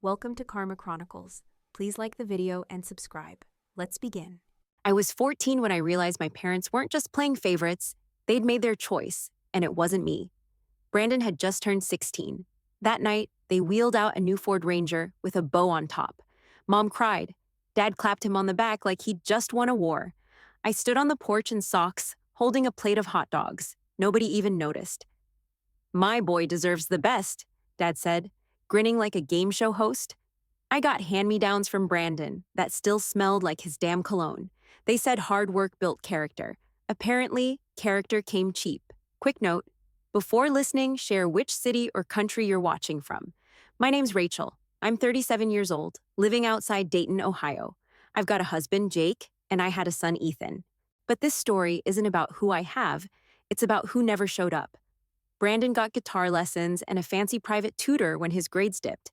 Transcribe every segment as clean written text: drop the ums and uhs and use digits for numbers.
Welcome to Karma Chronicles. Please like the video and subscribe. Let's begin. I was 14 when I realized my parents weren't just playing favorites, they'd made their choice, and it wasn't me. Brandon had just turned 16. That night, they wheeled out a new Ford Ranger with a bow on top. Mom cried. Dad clapped him on the back like he'd just won a war. I stood on the porch in socks, holding a plate of hot dogs. Nobody even noticed. "My boy deserves the best," Dad said, grinning like a game show host. I got hand-me-downs from Brandon that still smelled like his damn cologne. They said hard work built character. Apparently, character came cheap. Quick note, before listening, share which city or country you're watching from. My name's Rachel. I'm 37 years old, living outside Dayton, Ohio. I've got a husband, Jake, and I had a son, Ethan. But this story isn't about who I have, it's about who never showed up. Brandon got guitar lessons and a fancy private tutor when his grades dipped.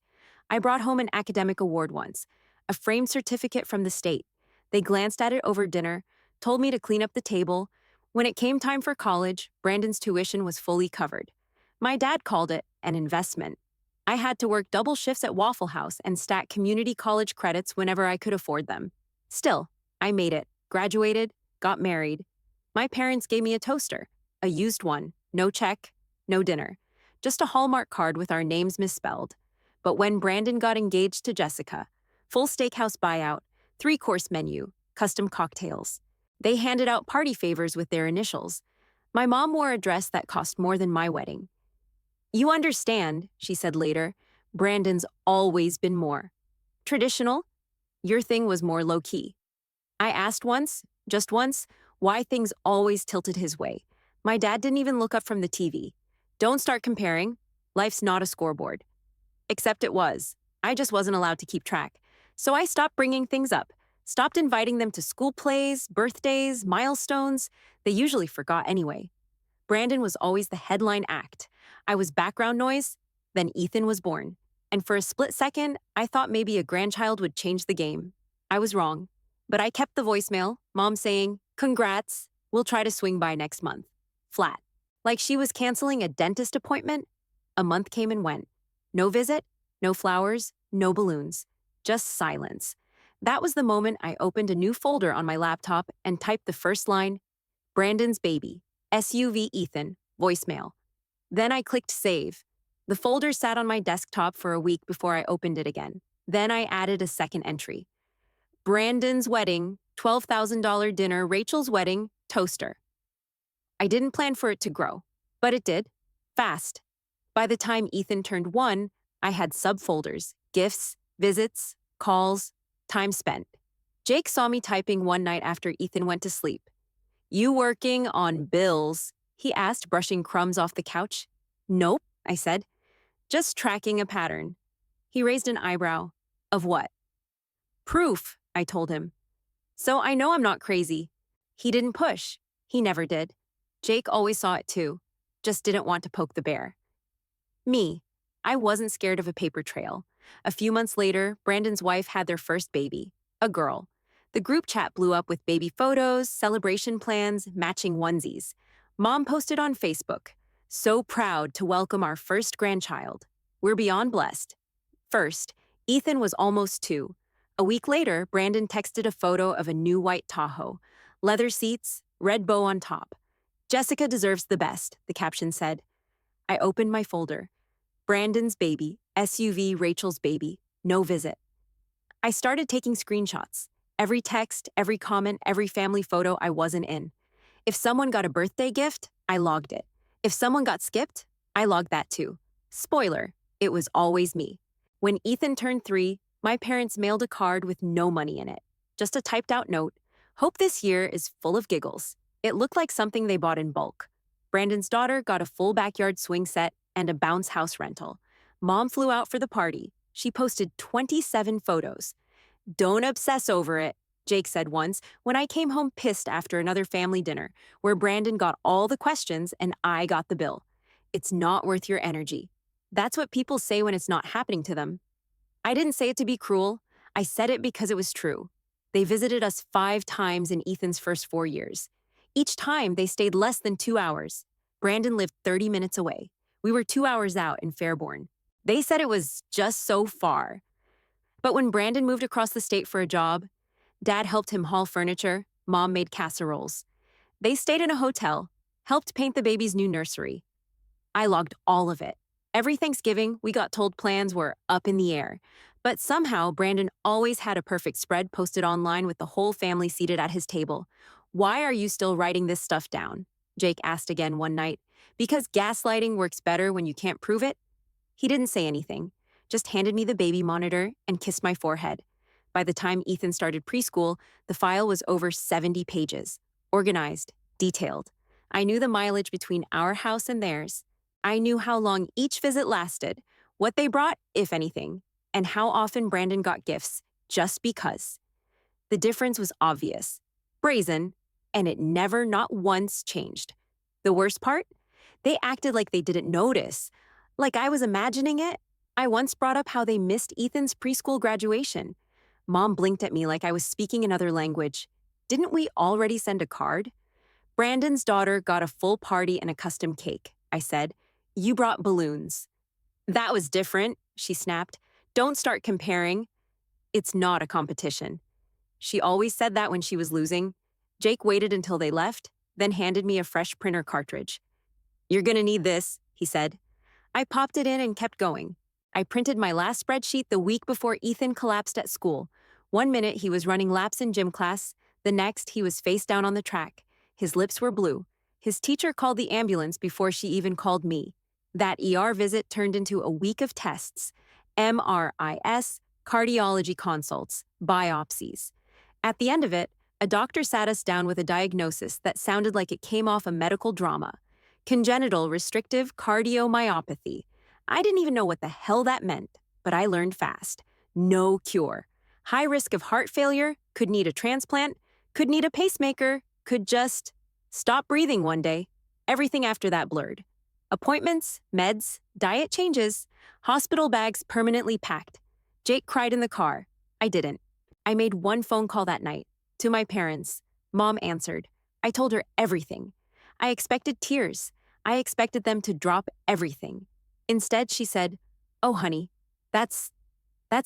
I brought home an academic award once, a framed certificate from the state. They glanced at it over dinner, told me to clean up the table. When it came time for college, Brandon's tuition was fully covered. My dad called it an investment. I had to work double shifts at Waffle House and stack community college credits whenever I could afford them. Still, I made it, graduated, got married. My parents gave me a toaster, a used one, no check, no dinner, just a Hallmark card with our names misspelled. But when Brandon got engaged to Jessica, full steakhouse buyout, 3-course menu, custom cocktails. They handed out party favors with their initials. My mom wore a dress that cost more than my wedding. "You understand," she said later, "Brandon's always been more traditional. Your thing was more low-key." I asked once, just once, why things always tilted his way. My dad didn't even look up from the TV. "Don't start comparing. Life's not a scoreboard." Except it was. I just wasn't allowed to keep track. So I stopped bringing things up, stopped inviting them to school plays, birthdays, milestones. They usually forgot anyway. Brandon was always the headline act. I was background noise, then Ethan was born. And for a split second, I thought maybe a grandchild would change the game. I was wrong. But I kept the voicemail, Mom saying, "Congrats, we'll try to swing by next month." Flat. Like she was canceling a dentist appointment. A month came and went. No visit, no flowers, no balloons. Just silence. That was the moment I opened a new folder on my laptop and typed the first line, "Brandon's baby, SUV Ethan, voicemail." Then I clicked save. The folder sat on my desktop for a week before I opened it again. Then I added a second entry. Brandon's wedding, $12,000 dinner, Rachel's wedding, toaster. I didn't plan for it to grow, but it did. Fast. By the time Ethan turned 1, I had subfolders, gifts, visits, calls, time spent. Jake saw me typing one night after Ethan went to sleep. "You working on bills?" he asked, brushing crumbs off the couch. "Nope," I said. "Just tracking a pattern." He raised an eyebrow. "Of what?" "Proof," I told him. "So I know I'm not crazy." He didn't push. He never did. Jake always saw it too, just didn't want to poke the bear. Me. I wasn't scared of a paper trail. A few months later, Brandon's wife had their first baby, a girl. The group chat blew up with baby photos, celebration plans, matching onesies. Mom posted on Facebook, "So proud to welcome our first grandchild. We're beyond blessed." First, Ethan was almost 2. A week later, Brandon texted a photo of a new white Tahoe, leather seats, red bow on top. "Jessica deserves the best," the caption said. I opened my folder. Brandon's baby, SUV Rachel's baby, no visit. I started taking screenshots. Every text, every comment, every family photo I wasn't in. If someone got a birthday gift, I logged it. If someone got skipped, I logged that too. Spoiler, it was always me. When Ethan turned 3, my parents mailed a card with no money in it. Just a typed out note. "Hope this year is full of giggles." It looked like something they bought in bulk. Brandon's daughter got a full backyard swing set and a bounce house rental. Mom flew out for the party. She posted 27 photos. "Don't obsess over it," Jake said once when I came home pissed after another family dinner where Brandon got all the questions and I got the bill. "It's not worth your energy." That's what people say when it's not happening to them. I didn't say it to be cruel. I said it because it was true. They visited us 5 times in Ethan's first 4 years. Each time, they stayed less than 2 hours. Brandon lived 30 minutes away. We were 2 hours out in Fairborn. They said it was just so far. But when Brandon moved across the state for a job, Dad helped him haul furniture, Mom made casseroles. They stayed in a hotel, helped paint the baby's new nursery. I logged all of it. Every Thanksgiving, we got told plans were up in the air. But somehow, Brandon always had a perfect spread posted online with the whole family seated at his table. Why are you still writing this stuff down? Jake asked again one night. Because gaslighting works better when you can't prove it? He didn't say anything, just handed me the baby monitor and kissed my forehead. By the time Ethan started preschool, the file was over 70 pages, organized, detailed. I knew the mileage between our house and theirs. I knew how long each visit lasted, what they brought, if anything, and how often Brandon got gifts, just because. The difference was obvious, brazen, and it never, not once, changed. The worst part? They acted like they didn't notice, like I was imagining it. I once brought up how they missed Ethan's preschool graduation. Mom blinked at me like I was speaking another language. Didn't we already send a card? Brandon's daughter got a full party and a custom cake, I said. You brought balloons. That was different, she snapped. Don't start comparing. It's not a competition. She always said that when she was losing. Jake waited until they left, then handed me a fresh printer cartridge. You're gonna need this, he said. I popped it in and kept going. I printed my last spreadsheet the week before Ethan collapsed at school. One minute he was running laps in gym class, the next he was face down on the track. His lips were blue. His teacher called the ambulance before she even called me. That ER visit turned into a week of tests. MRIs, cardiology consults, biopsies. At the end of it, a doctor sat us down with a diagnosis that sounded like it came off a medical drama. Congenital restrictive cardiomyopathy. I didn't even know what the hell that meant, but I learned fast. No cure. High risk of heart failure, could need a transplant, could need a pacemaker, could just stop breathing one day. Everything after that blurred. Appointments, meds, diet changes, hospital bags permanently packed. Jake cried in the car. I didn't. I made one phone call that night. To my parents. Mom answered. I told her everything. I expected tears. I expected them to drop everything. Instead, she said, "Oh, honey, that's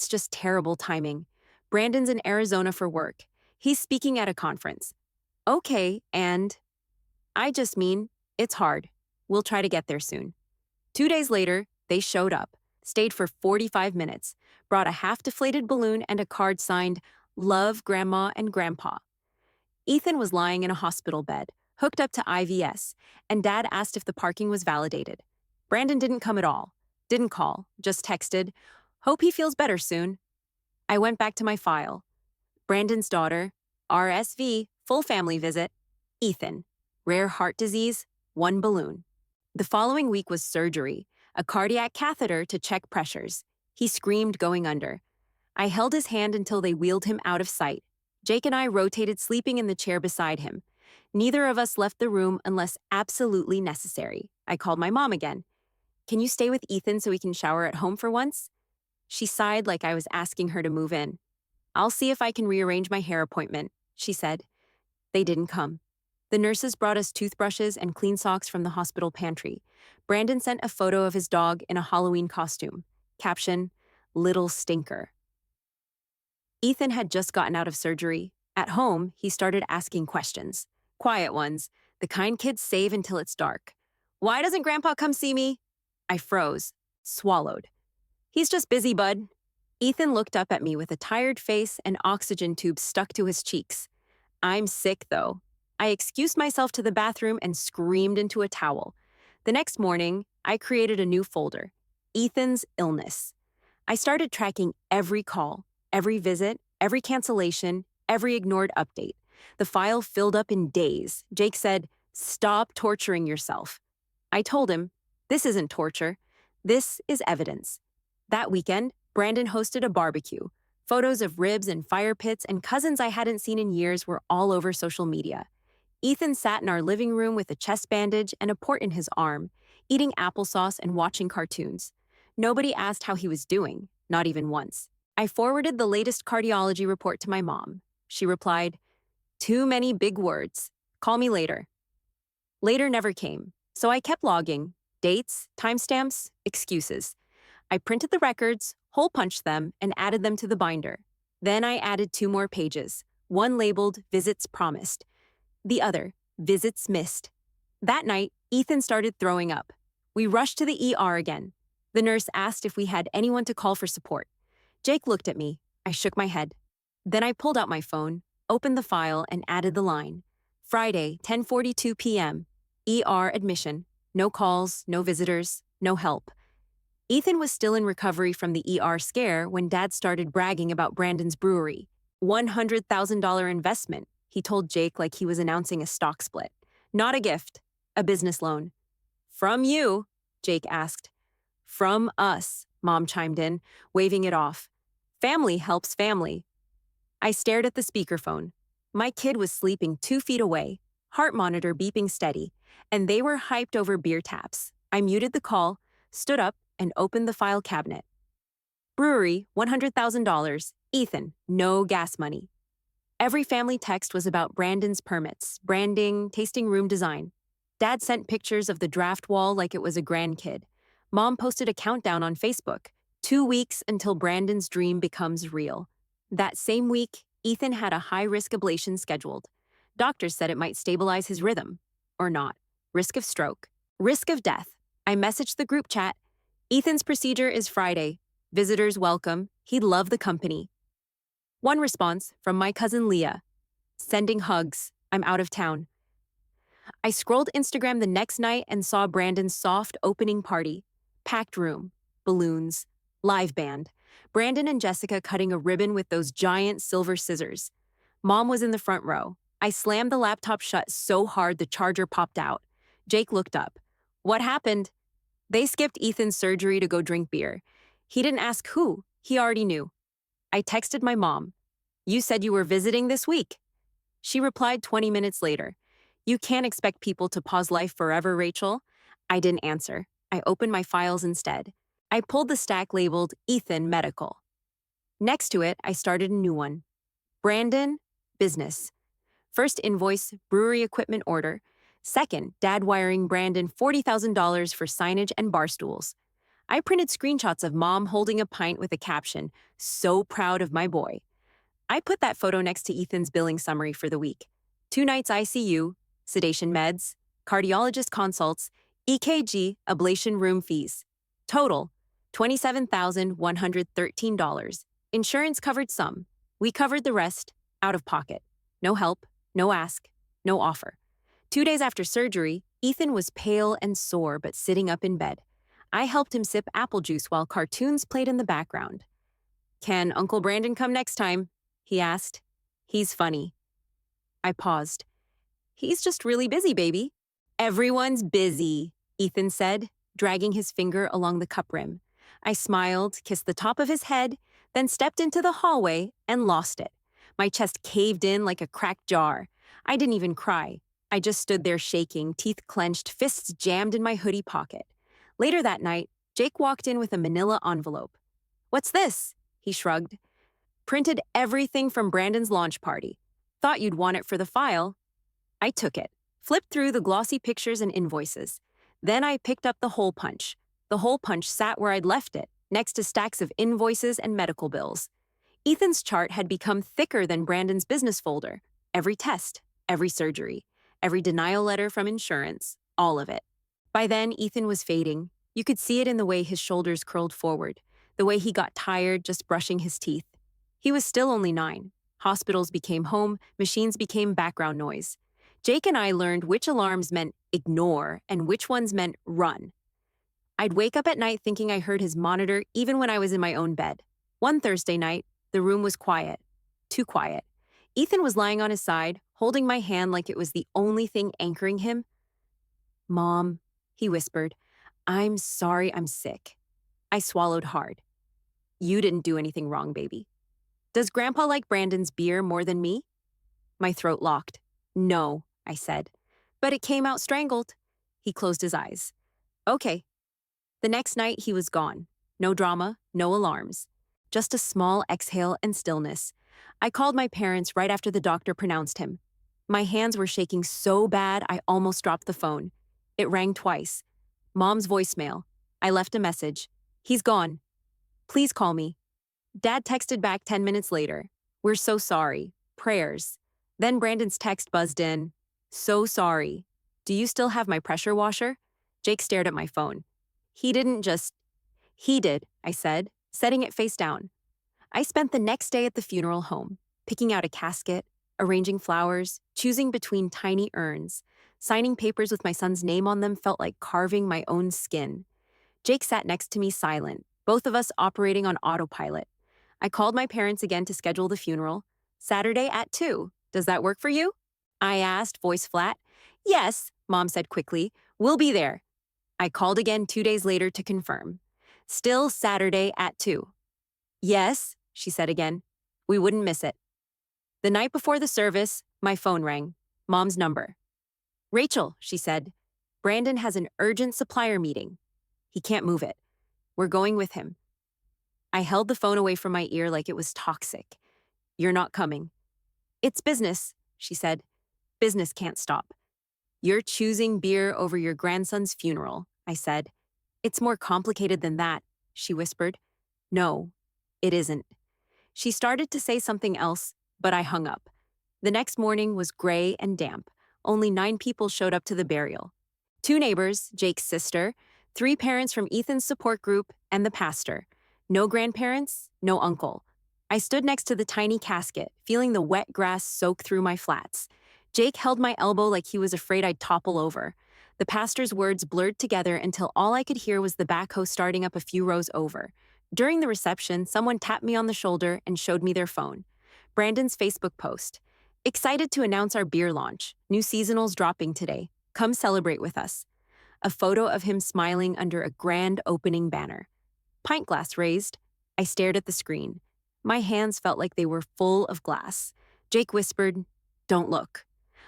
just terrible timing. Brandon's in Arizona for work. He's speaking at a conference." Okay, and I just mean, it's hard. We'll try to get there soon. 2 days later, they showed up, stayed for 45 minutes, brought a half-deflated balloon and a card signed, "Love, Grandma and Grandpa." Ethan was lying in a hospital bed, hooked up to IVS, and Dad asked if the parking was validated. Brandon didn't come at all. Didn't call, just texted, "Hope he feels better soon." I went back to my file. Brandon's daughter, RSV, full family visit. Ethan, rare heart disease, 1 balloon. The following week was surgery, a cardiac catheter to check pressures. He screamed going under. I held his hand until they wheeled him out of sight. Jake and I rotated sleeping in the chair beside him. Neither of us left the room unless absolutely necessary. I called my mom again. "Can you stay with Ethan so we can shower at home for once?" She sighed like I was asking her to move in. "I'll see if I can rearrange my hair appointment," she said. They didn't come. The nurses brought us toothbrushes and clean socks from the hospital pantry. Brandon sent a photo of his dog in a Halloween costume. Caption, "Little Stinker." Ethan had just gotten out of surgery. At home, he started asking questions. Quiet ones, the kind kids save until it's dark. "Why doesn't Grandpa come see me?" I froze, swallowed. "He's just busy, bud." Ethan looked up at me with a tired face and oxygen tubes stuck to his cheeks. "I'm sick, though." I excused myself to the bathroom and screamed into a towel. The next morning, I created a new folder, Ethan's illness. I started tracking every call, every visit, every cancellation, every ignored update. The file filled up in days. Jake said, "Stop torturing yourself." I told him, "This isn't torture. This is evidence." That weekend, Brandon hosted a barbecue. Photos of ribs and fire pits and cousins I hadn't seen in years were all over social media. Ethan sat in our living room with a chest bandage and a port in his arm, eating applesauce and watching cartoons. Nobody asked how he was doing, not even once. I forwarded the latest cardiology report to my mom. She replied, "Too many big words. Call me later." Later never came, so I kept logging. Dates, timestamps, excuses. I printed the records, hole punched them, and added them to the binder. Then I added 2 more pages, one labeled Visits Promised, the other Visits Missed. That night, Ethan started throwing up. We rushed to the ER again. The nurse asked if we had anyone to call for support. Jake looked at me. I shook my head. Then I pulled out my phone, opened the file, and added the line. Friday, 10:42 p.m. ER admission. No calls, no visitors, no help. Ethan was still in recovery from the ER scare when Dad started bragging about Brandon's brewery. $100,000 investment, he told Jake like he was announcing a stock split. Not a gift, a business loan. From you, Jake asked. From us, Mom chimed in, waving it off. Family helps family. I stared at the speakerphone. My kid was sleeping 2 feet away, heart monitor beeping steady, and they were hyped over beer taps. I muted the call, stood up, and opened the file cabinet. Brewery, $100,000. Ethan, no gas money. Every family text was about Brandon's permits, branding, tasting room design. Dad sent pictures of the draft wall like it was a grandkid. Mom posted a countdown on Facebook. 2 weeks until Brandon's dream becomes real. That same week, Ethan had a high-risk ablation scheduled. Doctors said it might stabilize his rhythm. Or not. Risk of stroke. Risk of death. I messaged the group chat. Ethan's procedure is Friday. Visitors welcome. He'd love the company. One response from my cousin Leah. Sending hugs. I'm out of town. I scrolled Instagram the next night and saw Brandon's soft opening party. Packed room. Balloons. Live band. Brandon and Jessica cutting a ribbon with those giant silver scissors. Mom was in the front row. I slammed the laptop shut so hard the charger popped out. Jake looked up. What happened? They skipped Ethan's surgery to go drink beer. He didn't ask who. He already knew. I texted my mom. You said you were visiting this week. She replied 20 minutes later. You can't expect people to pause life forever, Rachel. I didn't answer. I opened my files instead. I pulled the stack labeled Ethan Medical. Next to it, I started a new one. Brandon, business. First invoice, brewery equipment order. Second, Dad wiring Brandon $40,000 for signage and bar stools. I printed screenshots of Mom holding a pint with a caption, "So proud of my boy." I put that photo next to Ethan's billing summary for the week. 2 nights ICU, sedation meds, cardiologist consults, EKG, ablation room fees. Total, $27,113. Insurance covered some. We covered the rest, out of pocket. No help, no ask, no offer. 2 days after surgery, Ethan was pale and sore but sitting up in bed. I helped him sip apple juice while cartoons played in the background. Can Uncle Brandon come next time? He asked. He's funny. I paused. He's just really busy, baby. Everyone's busy, Ethan said, dragging his finger along the cup rim. I smiled, kissed the top of his head, then stepped into the hallway and lost it. My chest caved in like a cracked jar. I didn't even cry. I just stood there shaking, teeth clenched, fists jammed in my hoodie pocket. Later that night, Jake walked in with a manila envelope. What's this? He shrugged. Printed everything from Brandon's launch party. Thought you'd want it for the file. I took it, flipped through the glossy pictures and invoices. Then I picked up the hole punch. The hole punch sat where I'd left it, next to stacks of invoices and medical bills. Ethan's chart had become thicker than Brandon's business folder. Every test, every surgery, every denial letter from insurance, all of it. By then, Ethan was fading. You could see it in the way his shoulders curled forward, the way he got tired just brushing his teeth. He was still only 9. Hospitals became home, machines became background noise. Jake and I learned which alarms meant ignore and which ones meant run. I'd wake up at night thinking I heard his monitor even when I was in my own bed. One Thursday night, the room was quiet. Too quiet. Ethan was lying on his side, holding my hand like it was the only thing anchoring him. Mom, he whispered, I'm sorry I'm sick. I swallowed hard. You didn't do anything wrong, baby. Does Grandpa like Brandon's beer more than me? My throat locked. No, I said. But it came out strangled. He closed his eyes. Okay. The next night, he was gone. No drama, no alarms. Just a small exhale and stillness. I called my parents right after the doctor pronounced him. My hands were shaking so bad I almost dropped the phone. It rang twice. Mom's voicemail. I left a message. He's gone. Please call me. Dad texted back 10 minutes later. We're so sorry. Prayers. Then Brandon's text buzzed in. So sorry. Do you still have my pressure washer? Jake stared at my phone. He didn't just. He did, I said, setting it face down. I spent the next day at the funeral home, picking out a casket, arranging flowers, choosing between tiny urns. Signing papers with my son's name on them felt like carving my own skin. Jake sat next to me silent, both of us operating on autopilot. I called my parents again to schedule the funeral. Saturday at 2. Does that work for you? I asked, voice flat. Yes, Mom said quickly. We'll be there. I called again 2 days later to confirm. Still Saturday at 2. Yes, she said again. We wouldn't miss it. The night before the service, my phone rang. Mom's number. Rachel, she said. Brandon has an urgent supplier meeting. He can't move it. We're going with him. I held the phone away from my ear like it was toxic. You're not coming. It's business, she said. Business can't stop. You're choosing beer over your grandson's funeral, I said. It's more complicated than that, she whispered. No, it isn't. She started to say something else, but I hung up. The next morning was gray and damp. Only 9 people showed up to the burial. 2 neighbors, Jake's sister, 3 parents from Ethan's support group, and the pastor. No grandparents, no uncle. I stood next to the tiny casket, feeling the wet grass soak through my flats. Jake held my elbow like he was afraid I'd topple over. The pastor's words blurred together until all I could hear was the backhoe starting up a few rows over. During the reception, someone tapped me on the shoulder and showed me their phone. Brandon's Facebook post. Excited to announce our beer launch. New seasonals dropping today. Come celebrate with us. A photo of him smiling under a grand opening banner. Pint glass raised. I stared at the screen. My hands felt like they were full of glass. Jake whispered, "Don't look."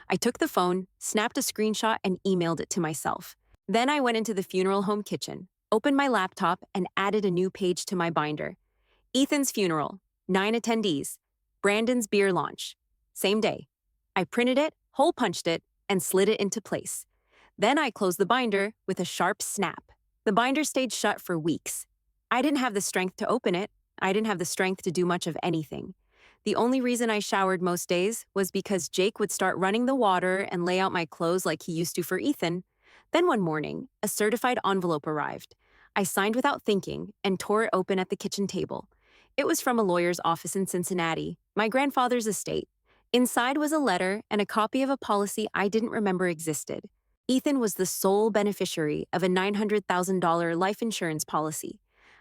I took the phone, snapped a screenshot, and emailed it to myself. Then I went into the funeral home kitchen, opened my laptop, and added a new page to my binder. Ethan's funeral, 9 attendees. Brandon's beer launch. Same day. I printed it, hole punched it, and slid it into place. Then I closed the binder with a sharp snap. The binder stayed shut for weeks. I didn't have the strength to open it. I didn't have the strength to do much of anything. The only reason I showered most days was because Jake would start running the water and lay out my clothes like he used to for Ethan. Then one morning, a certified envelope arrived. I signed without thinking and tore it open at the kitchen table. It was from a lawyer's office in Cincinnati, my grandfather's estate. Inside was a letter and a copy of a policy I didn't remember existed. Ethan was the sole beneficiary of a $900,000 life insurance policy.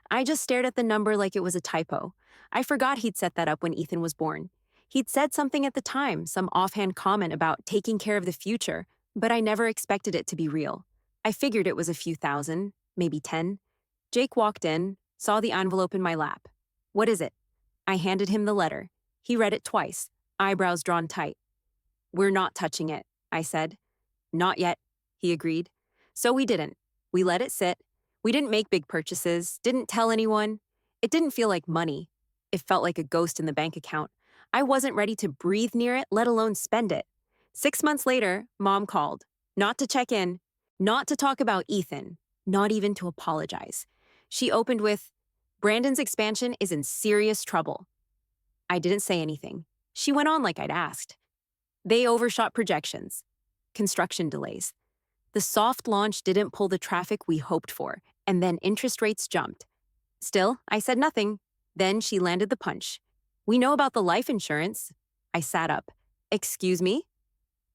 I just stared at the number like it was a typo. I forgot he'd set that up when Ethan was born. He'd said something at the time, some offhand comment about taking care of the future, but I never expected it to be real. I figured it was a few thousand, maybe 10. Jake walked in, saw the envelope in my lap. What is it? I handed him the letter. He read it twice, eyebrows drawn tight. We're not touching it, I said. Not yet, he agreed. So we didn't. We let it sit. We didn't make big purchases, didn't tell anyone. It didn't feel like money. It felt like a ghost in the bank account. I wasn't ready to breathe near it, let alone spend it. 6 months later, Mom called. Not to check in, not to talk about Ethan, not even to apologize. She opened with, Brandon's expansion is in serious trouble. I didn't say anything. She went on like I'd asked. They overshot projections. Construction delays. The soft launch didn't pull the traffic we hoped for, and then interest rates jumped. Still, I said nothing. Then she landed the punch. We know about the life insurance. I sat up. Excuse me?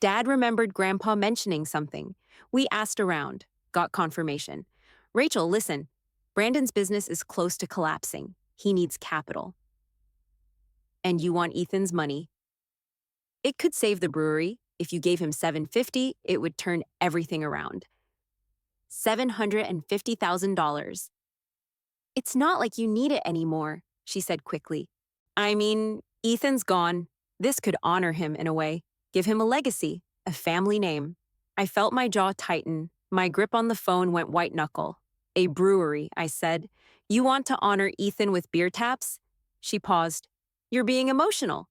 Dad remembered Grandpa mentioning something. We asked around, got confirmation. Rachel, listen. Brandon's business is close to collapsing. He needs capital. And you want Ethan's money. It could save the brewery. If you gave him $750, it would turn everything around. $750,000. It's not like you need it anymore, she said quickly. I mean, Ethan's gone. This could honor him in a way, give him a legacy, a family name. I felt my jaw tighten. My grip on the phone went white knuckle. A brewery, I said. You want to honor Ethan with beer taps? She paused. You're being emotional.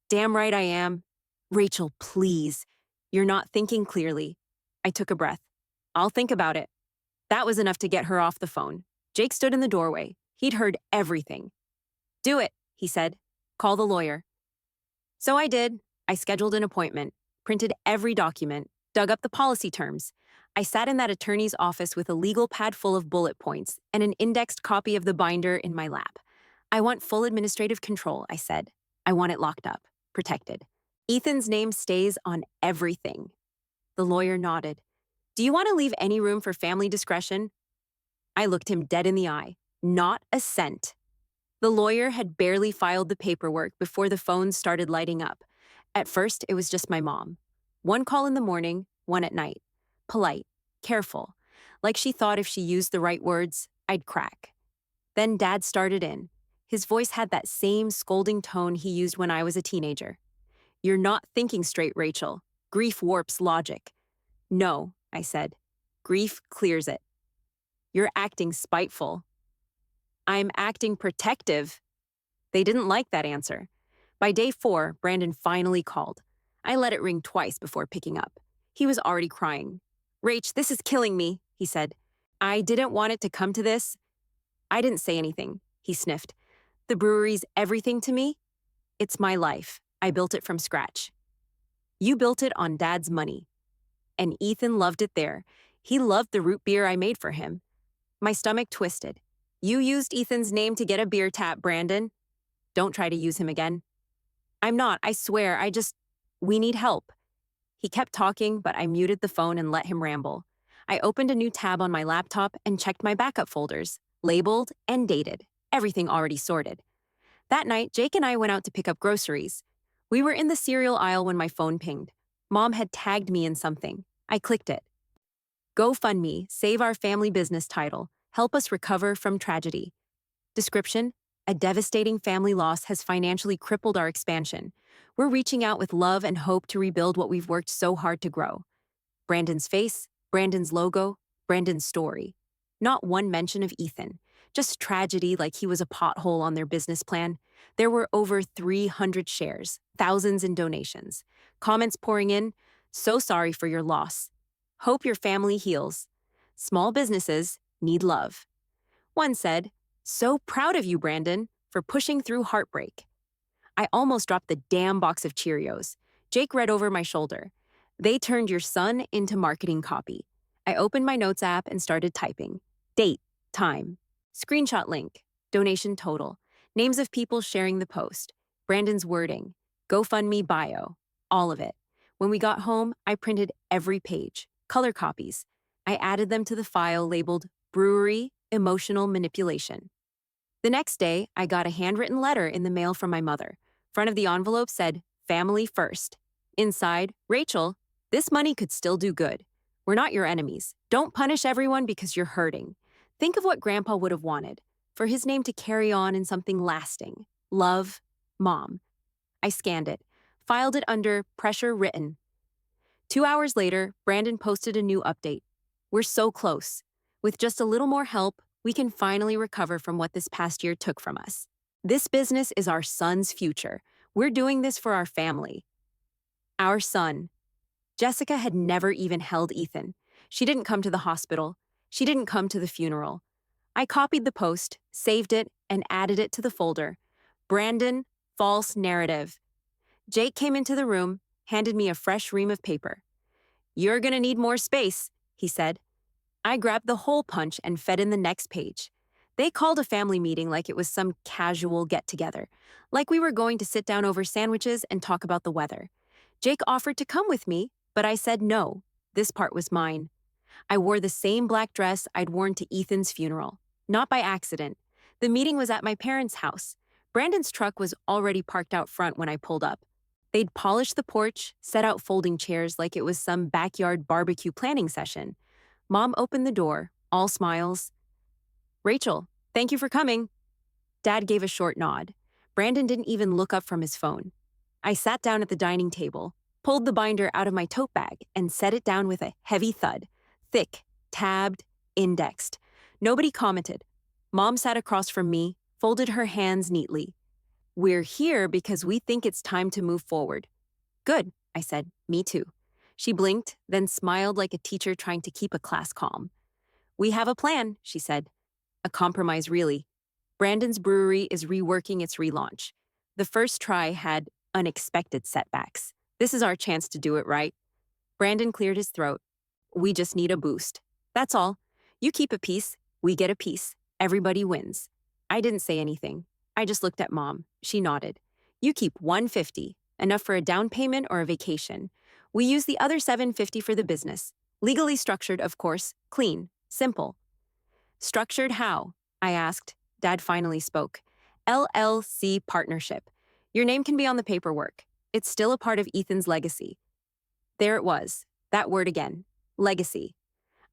Damn right I am. Rachel, please. You're not thinking clearly. I took a breath. I'll think about it. That was enough to get her off the phone. Jake stood in the doorway. He'd heard everything. "Do it," he said. "Call the lawyer." So I did. I scheduled an appointment, printed every document, dug up the policy terms. I sat in that attorney's office with a legal pad full of bullet points and an indexed copy of the binder in my lap. "I want full administrative control," I said. "I want it locked up, protected. Ethan's name stays on everything." The lawyer nodded. "Do you want to leave any room for family discretion?" I looked him dead in the eye. Not a cent. The lawyer had barely filed the paperwork before the phone started lighting up. At first, it was just my mom. One call in the morning, one at night. Polite, careful, like she thought if she used the right words, I'd crack. Then Dad started in. His voice had that same scolding tone he used when I was a teenager. "You're not thinking straight, Rachel. Grief warps logic." "No," I said. "Grief clears it." "You're acting spiteful." "I'm acting protective." They didn't like that answer. By day 4, Brandon finally called. I let it ring twice before picking up. He was already crying. "Rach, this is killing me," he said. "I didn't want it to come to this." I didn't say anything. He sniffed. "The brewery's everything to me. It's my life. I built it from scratch." "You built it on Dad's money." And Ethan loved it there. He loved the root beer I made for him. My stomach twisted. "You used Ethan's name to get a beer tap, Brandon. Don't try to use him again." "I'm not, I swear, we need help." He kept talking, but I muted the phone and let him ramble. I opened a new tab on my laptop and checked my backup folders, labeled and dated, everything already sorted. That night, Jake and I went out to pick up groceries. We were in the cereal aisle when my phone pinged. Mom had tagged me in something. I clicked it. "GoFundMe, save our family business title. Help us recover from tragedy." Description: a devastating family loss has financially crippled our expansion. We're reaching out with love and hope to rebuild what we've worked so hard to grow. Brandon's face, Brandon's logo, Brandon's story. Not one mention of Ethan. Just tragedy like he was a pothole on their business plan. There were over 300 shares, thousands in donations. Comments pouring in: "So sorry for your loss. Hope your family heals. Small businesses need love." One said, "So proud of you, Brandon, for pushing through heartbreak." I almost dropped the damn box of Cheerios. Jake read over my shoulder. "They turned your son into marketing copy." I opened my notes app and started typing. Date, time, screenshot link, donation total, names of people sharing the post, Brandon's wording, GoFundMe bio, all of it. When we got home, I printed every page, color copies. I added them to the file labeled Brewery Emotional Manipulation. The next day, I got a handwritten letter in the mail from my mother. Front of the envelope said, "Family first." Inside, "Rachel, this money could still do good. We're not your enemies. Don't punish everyone because you're hurting. Think of what Grandpa would have wanted, for his name to carry on in something lasting. Love, Mom." I scanned it, filed it under Pressure Written. 2 hours later, Brandon posted a new update. "We're so close. With just a little more help, we can finally recover from what this past year took from us. This business is our son's future. We're doing this for our family." Our son. Jessica had never even held Ethan. She didn't come to the hospital. She didn't come to the funeral. I copied the post, saved it, and added it to the folder. Brandon, false narrative. Jake came into the room, handed me a fresh ream of paper. "You're gonna need more space," he said. I grabbed the hole punch and fed in the next page. They called a family meeting like it was some casual get-together, like we were going to sit down over sandwiches and talk about the weather. Jake offered to come with me, but I said no. This part was mine. I wore the same black dress I'd worn to Ethan's funeral. Not by accident. The meeting was at my parents' house. Brandon's truck was already parked out front when I pulled up. They'd polished the porch, set out folding chairs like it was some backyard barbecue planning session. Mom opened the door, all smiles. "Rachel, thank you for coming." Dad gave a short nod. Brandon didn't even look up from his phone. I sat down at the dining table, pulled the binder out of my tote bag, and set it down with a heavy thud. Thick, tabbed, indexed. Nobody commented. Mom sat across from me, folded her hands neatly. "We're here because we think it's time to move forward." "Good," I said. "Me too." She blinked, then smiled like a teacher trying to keep a class calm. "We have a plan," she said. "A compromise, really." Brandon's brewery is reworking its relaunch. The first try had unexpected setbacks. This is our chance to do it right. Brandon cleared his throat. We just need a boost. That's all. You keep a piece, we get a piece. Everybody wins. I didn't say anything. I just looked at Mom. She nodded. You keep $150, enough for a down payment or a vacation. We use the other $750 for the business. Legally structured, of course. Clean. Simple. Structured how? I asked. Dad finally spoke. LLC partnership. Your name can be on the paperwork. It's still a part of Ethan's legacy. There it was. That word again. Legacy.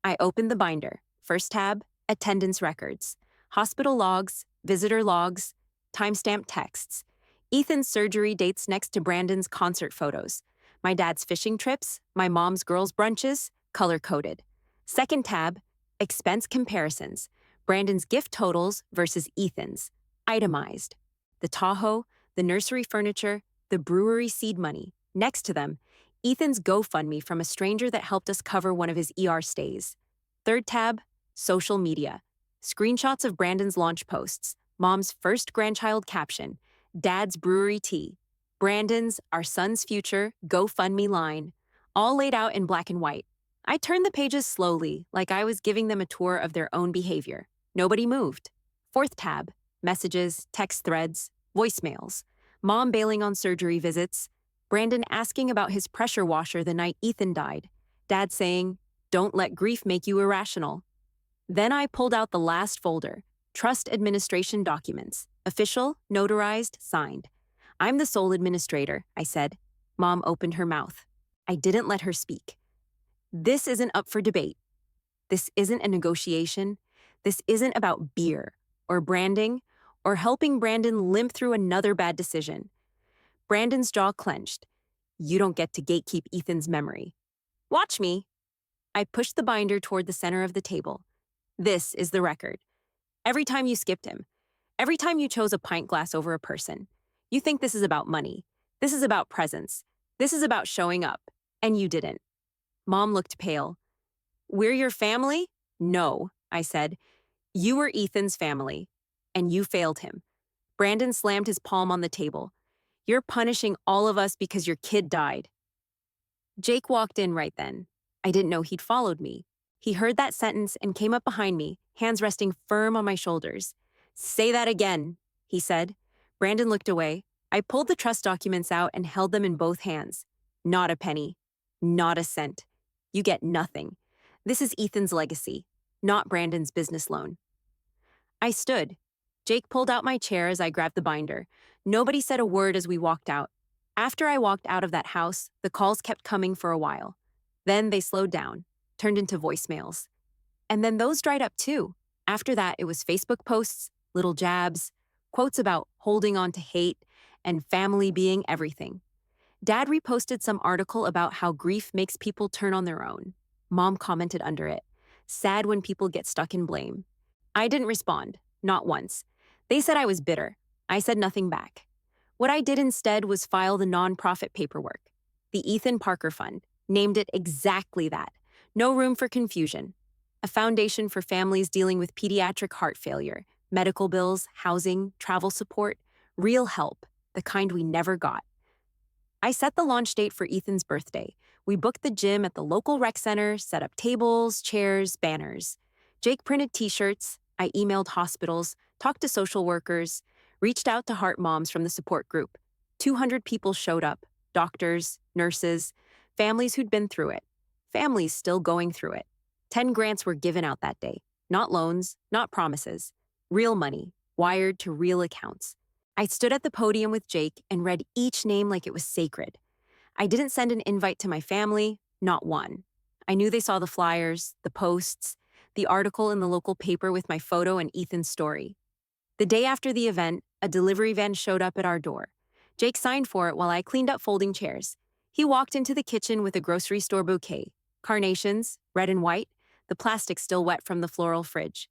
I opened the binder. First tab, attendance records. Hospital logs, visitor logs, timestamp texts. Ethan's surgery dates next to Brandon's concert photos. My dad's fishing trips, my mom's girls' brunches, color-coded. Second tab, expense comparisons. Brandon's gift totals versus Ethan's. Itemized. The Tahoe, the nursery furniture, the brewery seed money. Next to them, Ethan's GoFundMe from a stranger that helped us cover one of his ER stays. Third tab, social media. Screenshots of Brandon's launch posts. Mom's first grandchild caption. Dad's brewery tea. Brandon's Our Son's Future GoFundMe line. All laid out in black and white. I turned the pages slowly, like I was giving them a tour of their own behavior. Nobody moved. Fourth tab, messages, text threads, voicemails. Mom bailing on surgery visits. Brandon asking about his pressure washer the night Ethan died. Dad saying, don't let grief make you irrational. Then I pulled out the last folder, trust administration documents, official, notarized, signed. I'm the sole administrator, I said. Mom opened her mouth. I didn't let her speak. This isn't up for debate. This isn't a negotiation. This isn't about beer or branding or helping Brandon limp through another bad decision. Brandon's jaw clenched. You don't get to gatekeep Ethan's memory. Watch me. I pushed the binder toward the center of the table. This is the record. Every time you skipped him, every time you chose a pint glass over a person, you think this is about money. This is about presence. This is about showing up. And you didn't. Mom looked pale. We're your family? No, I said. You were Ethan's family, and you failed him. Brandon slammed his palm on the table. You're punishing all of us because your kid died. Jake walked in right then. I didn't know he'd followed me. He heard that sentence and came up behind me, hands resting firm on my shoulders. Say that again, he said. Brandon looked away. I pulled the trust documents out and held them in both hands. Not a penny. Not a cent. You get nothing. This is Ethan's legacy, not Brandon's business loan. I stood. Jake pulled out my chair as I grabbed the binder. Nobody said a word as we walked out. After I walked out of that house, the calls kept coming for a while. Then they slowed down, turned into voicemails. And then those dried up too. After that, it was Facebook posts, little jabs, quotes about holding on to hate, and family being everything. Dad reposted some article about how grief makes people turn on their own. Mom commented under it, sad when people get stuck in blame. I didn't respond, not once. They said I was bitter. I said nothing back. What I did instead was file the nonprofit paperwork, the Ethan Parker Fund, named it exactly that. No room for confusion. A foundation for families dealing with pediatric heart failure, medical bills, housing, travel support, real help, the kind we never got. I set the launch date for Ethan's birthday. We booked the gym at the local rec center, set up tables, chairs, banners. Jake printed t-shirts. I emailed hospitals, talked to social workers, reached out to heart moms from the support group. 200 people showed up, doctors, nurses, families who'd been through it, families still going through it. 10 grants were given out that day, not loans, not promises, real money, wired to real accounts. I stood at the podium with Jake and read each name like it was sacred. I didn't send an invite to my family, not one. I knew they saw the flyers, the posts, the article in the local paper with my photo and Ethan's story. The day after the event, a delivery van showed up at our door. Jake signed for it while I cleaned up folding chairs. He walked into the kitchen with a grocery store bouquet. Carnations, red and white, the plastic still wet from the floral fridge.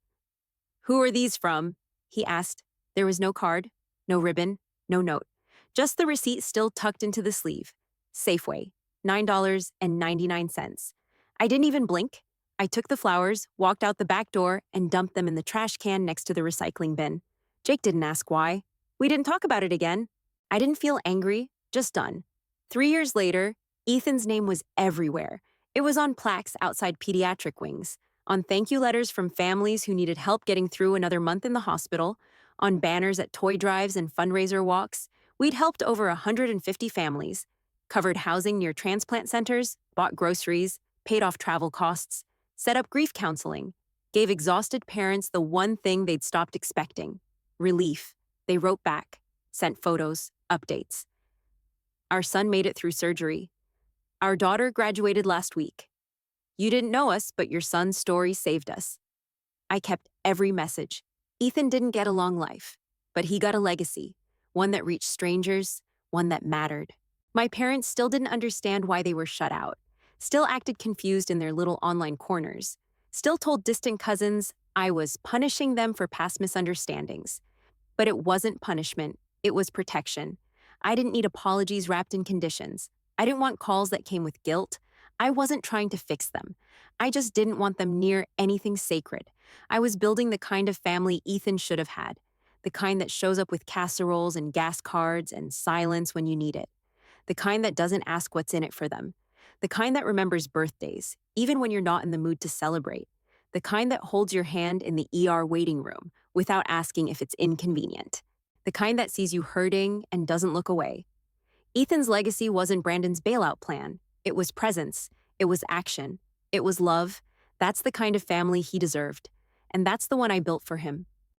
Who are these from? He asked. There was no card, no ribbon, no note. Just the receipt still tucked into the sleeve. Safeway, $9.99. I didn't even blink. I took the flowers, walked out the back door, and dumped them in the trash can next to the recycling bin. Jake didn't ask why. We didn't talk about it again. I didn't feel angry, just done. 3 years later, Ethan's name was everywhere. It was on plaques outside pediatric wings, on thank you letters from families who needed help getting through another month in the hospital, on banners at toy drives and fundraiser walks. We'd helped over 150 families, covered housing near transplant centers, bought groceries, paid off travel costs, set up grief counseling, gave exhausted parents the one thing they'd stopped expecting: relief. They wrote back, sent photos, updates. Our son made it through surgery. Our daughter graduated last week. You didn't know us, but your son's story saved us. I kept every message. Ethan didn't get a long life, but he got a legacy, one that reached strangers, one that mattered. My parents still didn't understand why they were shut out, still acted confused in their little online corners, still told distant cousins I was punishing them for past misunderstandings. But it wasn't punishment, it was protection. I didn't need apologies wrapped in conditions. I didn't want calls that came with guilt. I wasn't trying to fix them. I just didn't want them near anything sacred. I was building the kind of family Ethan should have had, the kind that shows up with casseroles and gas cards and silence when you need it, the kind that doesn't ask what's in it for them, the kind that remembers birthdays, even when you're not in the mood to celebrate, the kind that holds your hand in the ER waiting room without asking if it's inconvenient, the kind that sees you hurting and doesn't look away. Ethan's legacy wasn't Brandon's bailout plan. It was presence. It was action. It was love. That's the kind of family he deserved. And that's the one I built for him.